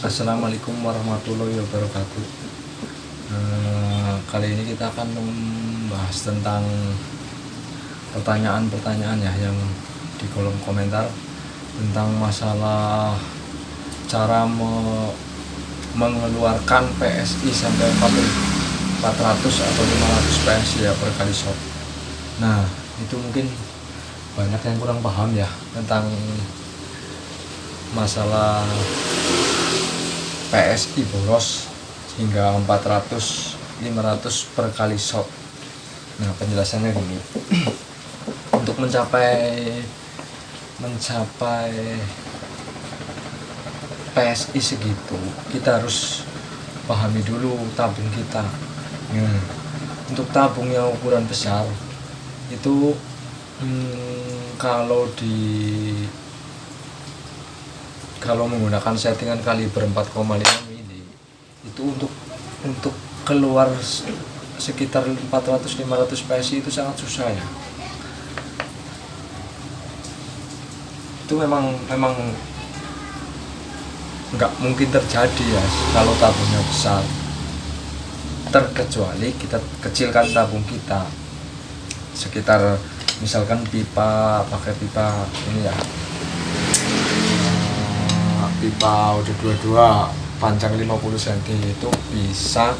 Assalamualaikum warahmatullahi wabarakatuh. Kali ini kita akan membahas tentang pertanyaan-pertanyaan ya yang di kolom komentar tentang masalah cara mengeluarkan PSI sampai 400 atau 500 PSI ya per kali shot. Nah, itu mungkin banyak yang kurang paham ya tentang masalah PSI boros hingga 400-500 per kali shot. Nah, penjelasannya gini. Untuk mencapai PSI segitu, kita harus pahami dulu tabung kita. Untuk tabung yang ukuran besar itu kalau menggunakan settingan kaliber 4,5 mili itu untuk keluar sekitar 400-500 PSI itu sangat susah ya. Itu memang nggak mungkin terjadi ya kalau tabungnya besar, terkecuali kita kecilkan tabung kita sekitar, misalkan pakai pipa ini ya, pipa udah 22 panjang 50 cm itu bisa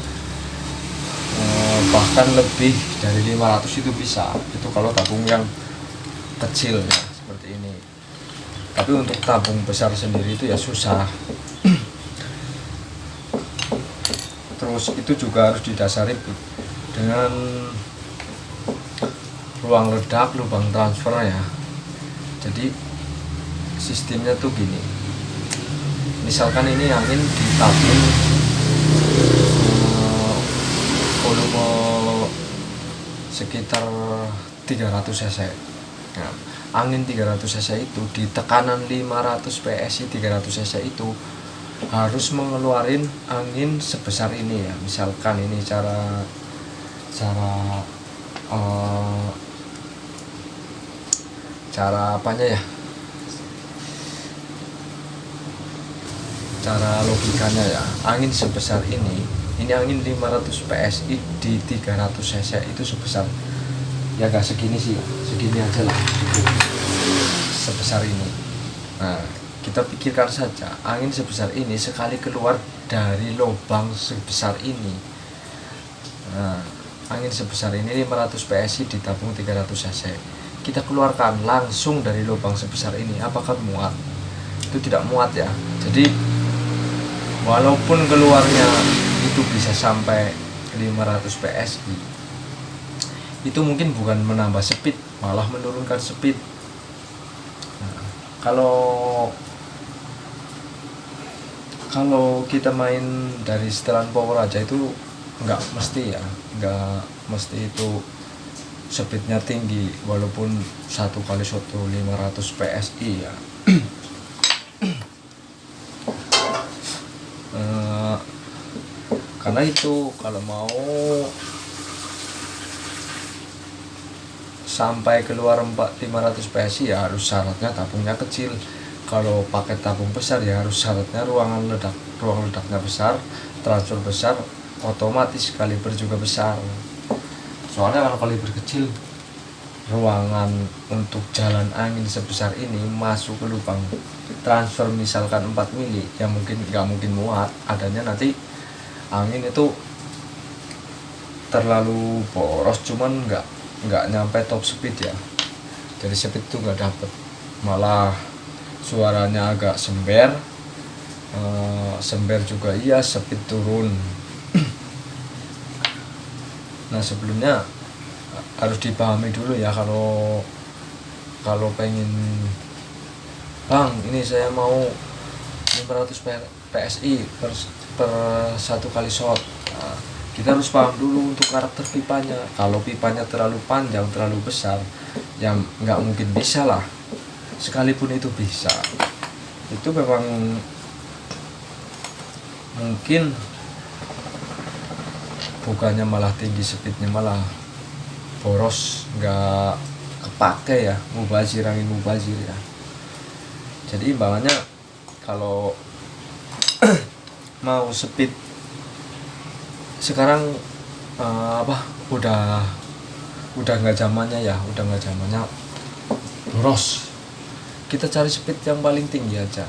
bahkan lebih dari 500 itu bisa. Itu kalau tabung yang kecil ya, seperti ini. Tapi untuk tabung besar sendiri itu ya susah. Terus itu juga harus didasari dengan ruang ledak, lubang transfer ya. Jadi sistemnya tuh gini, misalkan ini angin ditabung volume sekitar 300 cc. Nah, angin 300 cc itu di tekanan 500 PSI 300 cc itu harus mengeluarin angin sebesar ini ya. Misalkan ini cara apanya ya, cara logikanya ya. Angin sebesar ini angin 500 PSI di 300 cc itu sebesar ya gak segini sih, segini aja lah, sebesar ini. Nah, kita pikirkan saja, angin sebesar ini sekali keluar dari lubang sebesar ini. Nah, angin sebesar ini 500 PSI ditabung 300 cc, kita keluarkan langsung dari lubang sebesar ini, apakah muat? Itu tidak muat ya. Jadi walaupun keluarnya itu bisa sampai 500 PSI, itu mungkin bukan menambah speed, malah menurunkan speed. Nah, kalau kita main dari setelan power aja itu nggak mesti itu speednya tinggi, walaupun satu kali shot 500 PSI ya. Karena itu kalau mau sampai keluar 500 PSI ya harus syaratnya tabungnya kecil. Kalau pakai tabung besar ya harus syaratnya ruang ledaknya besar, transfer besar, otomatis kaliber juga besar. Soalnya kalau kaliber kecil, ruangan untuk jalan angin sebesar ini masuk ke lubang transfer misalkan 4 mili yang nggak mungkin muat. Adanya nanti angin itu terlalu boros, cuman nggak nyampe top speed ya. Jadi speed itu nggak dapet, malah suaranya agak sember juga iya, speed turun. Nah, sebelumnya harus dipahami dulu ya, kalau pengen, bang ini saya mau 500 PSI per satu kali shot. Nah, kita harus paham dulu untuk karakter pipanya. Kalau pipanya terlalu panjang, terlalu besar, ya nggak mungkin bisa lah. Sekalipun itu bisa, itu memang mungkin bukannya malah tinggi speednya, malah boros, nggak kepake ya, angin mubazir ya. Jadi imbangannya kalau mau speed sekarang udah nggak zamannya ya, udah nggak zamannya boros. Kita cari speed yang paling tinggi aja.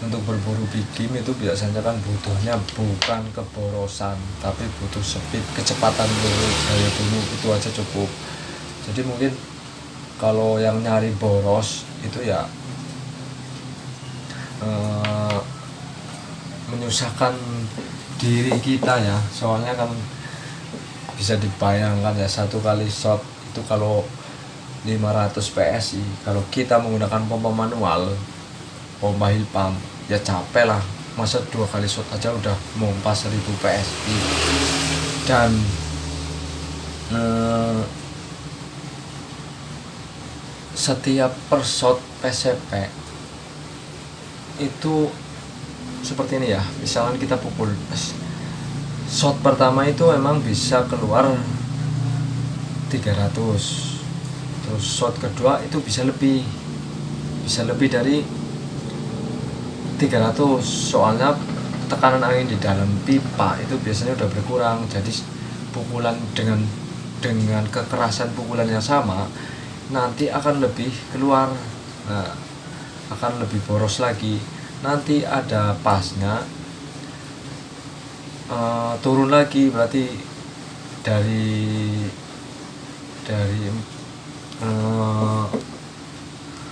Untuk berburu big game itu biasanya kan butuhnya bukan keborosan, tapi butuh speed, kecepatan dulu, gaya dulu, itu aja cukup. Jadi mungkin kalau yang nyari boros itu ya menyusahkan diri kita ya, soalnya kan bisa dibayangkan ya, satu kali shot itu kalau 500 PSI, kalau kita menggunakan pompa manual, pompa heat pump, ya capek lah. Masa 2 kali shot aja udah mompa 1000 PSI. Dan setiap per shot PCP itu seperti ini ya, misalkan kita pukul shot pertama itu emang bisa keluar 300, terus shot kedua itu bisa lebih dari 300, soalnya tekanan angin di dalam pipa itu biasanya udah berkurang. Jadi pukulan dengan kekerasan pukulan yang sama nanti akan lebih keluar, akan lebih boros lagi. Nanti ada pasnya turun lagi, berarti dari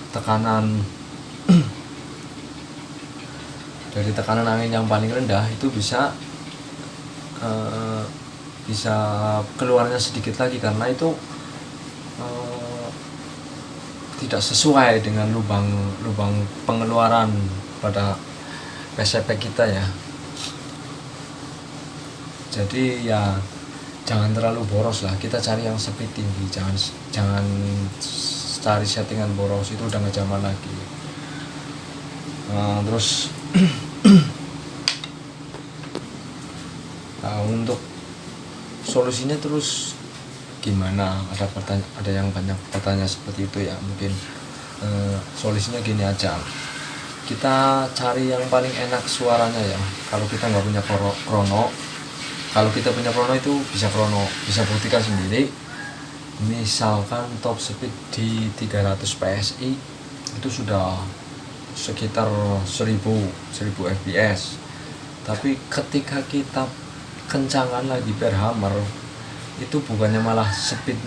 tekanan dari tekanan angin yang paling rendah itu bisa keluarnya sedikit lagi, karena itu tidak sesuai dengan lubang pengeluaran pada PCP kita ya. Jadi ya jangan terlalu boros lah, kita cari yang speed tinggi, jangan cari settingan boros, itu udah nggak zaman lagi. Terus untuk solusinya terus gimana? Ada yang banyak bertanya seperti itu ya. Mungkin solusinya gini aja, kita cari yang paling enak suaranya ya. Kalau kita nggak punya krono, kalau kita punya krono itu bisa buktikan sendiri. Misalkan top speed di 300 PSI itu sudah sekitar 1000 fps, tapi ketika kita kencangan lagi per hammer itu bukannya malah speed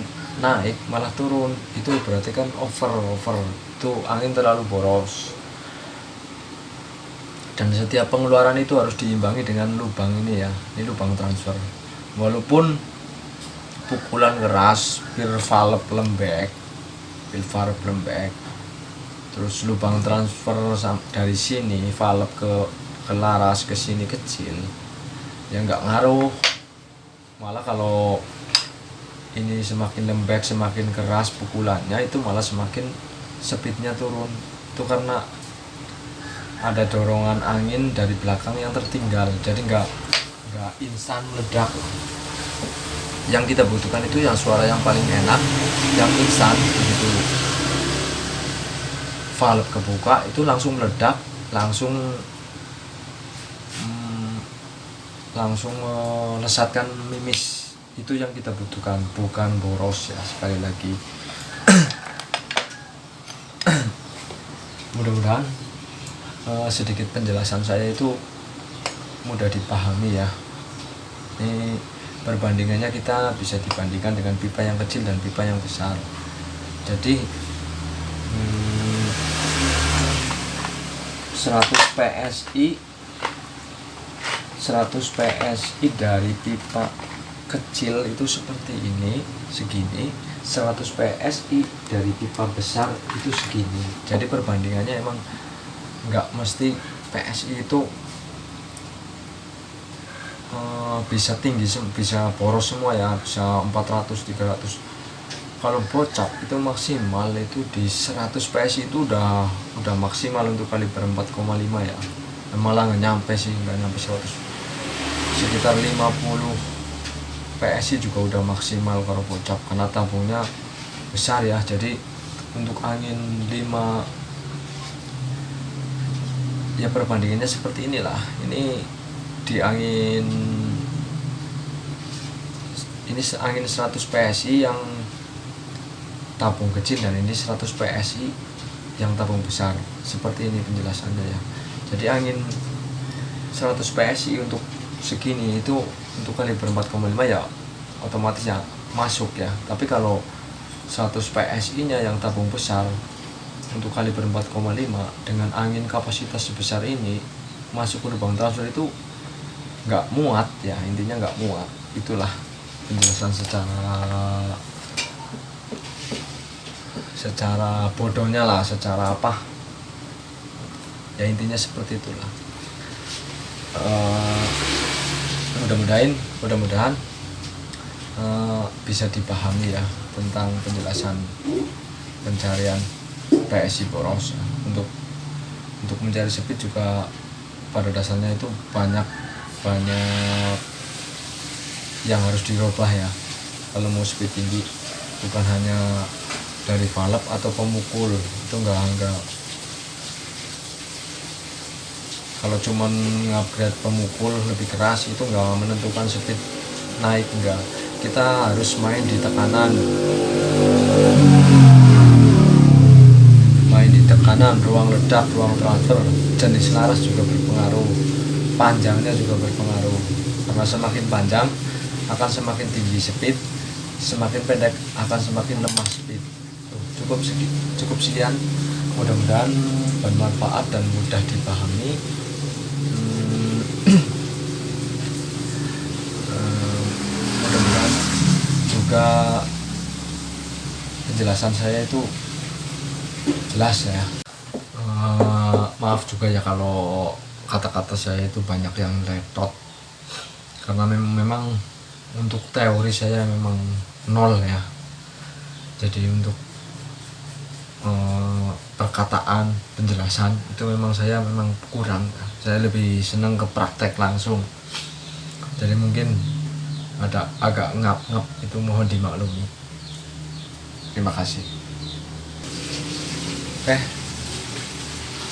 naik, malah turun. Itu berarti kan over, itu angin terlalu boros. Dan setiap pengeluaran itu harus diimbangi dengan lubang ini ya, ini lubang transfer. Walaupun pukulan keras, pil valve lembek, terus lubang transfer dari sini valve ke laras ke sini kecil, ya nggak ngaruh. Malah kalau ini semakin lembek, semakin keras pukulannya, itu malah semakin speednya turun. Itu karena ada dorongan angin dari belakang yang tertinggal, jadi nggak instan meledak. Yang kita butuhkan itu yang suara yang paling enak, yang instan. Begitu valve kebuka itu langsung meledak, langsung melesatkan mimis. Itu yang kita butuhkan, bukan boros ya, sekali lagi. Mudah-mudahan sedikit penjelasan saya itu mudah dipahami ya. Ini perbandingannya kita bisa dibandingkan dengan pipa yang kecil dan pipa yang besar. Jadi 100 PSI dari pipa kecil itu seperti ini, segini. 100 PSI dari pipa besar itu segini. Jadi perbandingannya emang nggak mesti PSI itu bisa tinggi, bisa boros semua ya, bisa 400, 300. Kalau bocap itu maksimal itu di 100 PSI itu udah maksimal untuk kaliber 4,5 ya. Malah nggak nyampe 100, sekitar 50 PSI juga udah maksimal kalau bocap, karena tabungnya besar ya. Jadi untuk angin 5 ya perbandingannya seperti inilah. Ini di angin, ini angin 100 PSI yang tabung kecil, dan ini 100 PSI yang tabung besar. Seperti ini penjelasannya ya. Jadi angin 100 PSI untuk segini itu untuk kaliber 4,5 ya otomatis ya masuk ya. Tapi kalau 100 PSI nya yang tabung besar untuk kaliber 4,5 dengan angin kapasitas sebesar ini masuk ke lubang transfer itu nggak muat ya, intinya nggak muat. Itulah penjelasan secara bodohnya lah, secara apa ya, intinya seperti itulah. Mudah-mudahan bisa dipahami ya tentang penjelasan pencarian PSI boros ya. Untuk mencari speed juga pada dasarnya itu banyak yang harus dirubah ya. Kalau mau speed tinggi, bukan hanya dari valve atau pemukul, itu enggak. Kalau cuman ngupgrade pemukul lebih keras itu enggak menentukan speed naik, enggak. Kita harus main di tekanan, ruang ledak, ruang transfer, jenis laras juga berpengaruh, panjangnya juga berpengaruh. Karena semakin panjang akan semakin tinggi speed, semakin pendek akan semakin lemah speed. Cukup sekian, mudah-mudahan bermanfaat dan mudah dipahami. Mudah-mudahan juga penjelasan saya itu jelas ya. Maaf juga ya kalau kata-kata saya itu banyak yang letot, karena memang untuk teori saya memang nol ya. Jadi untuk perkataan, penjelasan itu memang saya kurang. Saya lebih senang ke praktek langsung. Jadi mungkin ada agak ngap-ngap, itu mohon dimaklumi. Terima kasih.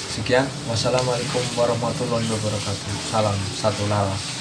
Sekian, wassalamualaikum warahmatullahi wabarakatuh. Salam satu laras.